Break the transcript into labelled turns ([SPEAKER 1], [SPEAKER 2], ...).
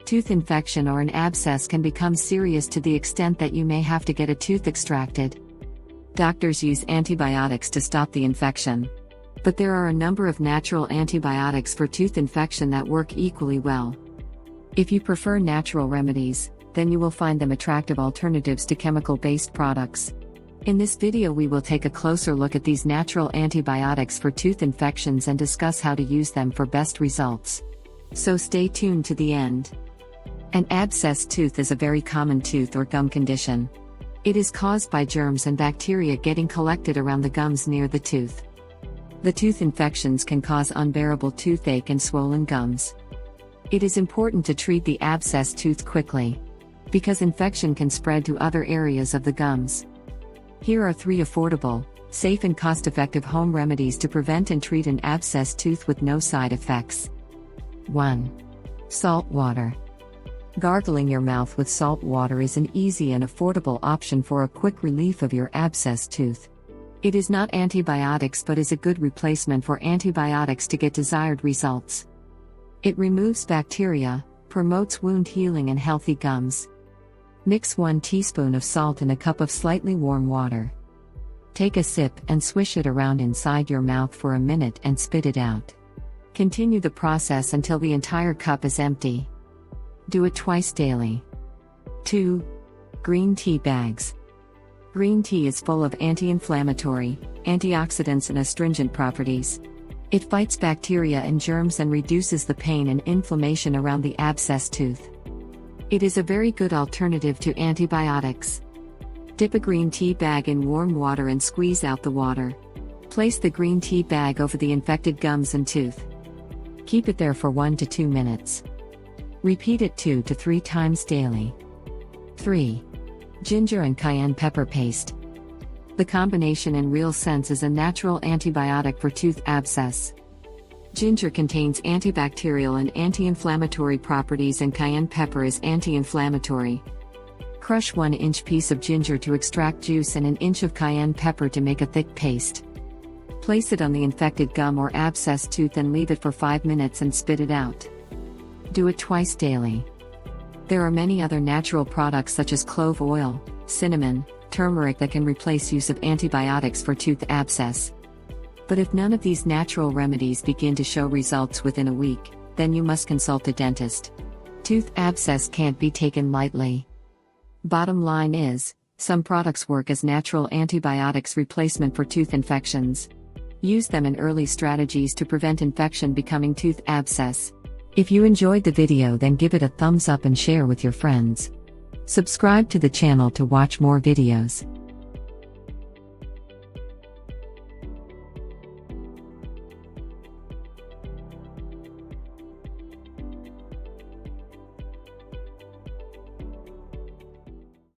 [SPEAKER 1] Tooth infection or an abscess can become serious to the extent that you may have to get a tooth extracted. Doctors use antibiotics to stop the infection. But there are a number of natural antibiotics for tooth infection that work equally well. If you prefer natural remedies, then you will find them attractive alternatives to chemical-based products. In this video we will take a closer look at these natural antibiotics for tooth infections and discuss how to use them for best results. So stay tuned to the end. An abscess tooth is a very common tooth or gum condition. It is caused by germs and bacteria getting collected around the gums near the tooth. The tooth infections can cause unbearable toothache and swollen gums. It is important to treat the abscess tooth quickly, because infection can spread to other areas of the gums. Here are 3 affordable, safe and cost-effective home remedies to prevent and treat an abscess tooth with no side effects. 1. Salt water. Gargling your mouth with salt water is an easy and affordable option for a quick relief of your abscess tooth. It is not antibiotics but is a good replacement for antibiotics to get desired results. It removes bacteria, promotes wound healing and healthy gums. Mix 1 teaspoon of salt in a cup of slightly warm water. Take a sip and swish it around inside your mouth for a minute and spit it out. Continue the process until the entire cup is empty. Do it twice daily. 2. Green tea bags. Green tea is full of anti-inflammatory, antioxidants and astringent properties. It fights bacteria and germs and reduces the pain and inflammation around the abscess tooth. It is a very good alternative to antibiotics. Dip a green tea bag in warm water and squeeze out the water. Place the green tea bag over the infected gums and tooth. Keep it there for 1 to 2 minutes. Repeat it 2 to 3 times daily. 3. Ginger and cayenne pepper paste. The combination in real sense is a natural antibiotic for tooth abscess. Ginger contains antibacterial and anti-inflammatory properties and cayenne pepper is anti-inflammatory. Crush 1-inch piece of ginger to extract juice and 1 inch of cayenne pepper to make a thick paste. Place it on the infected gum or abscess tooth and leave it for 5 minutes and spit it out. Do it twice daily. There are many other natural products such as clove oil, cinnamon, turmeric that can replace use of antibiotics for tooth abscess. But if none of these natural remedies begin to show results within a week, then you must consult a dentist. Tooth abscess can't be taken lightly. Bottom line is, some products work as natural antibiotics replacement for tooth infections. Use them in early strategies to prevent infection becoming tooth abscess. If you enjoyed the video, then give it a thumbs up and share with your friends. Subscribe to the channel to watch more videos.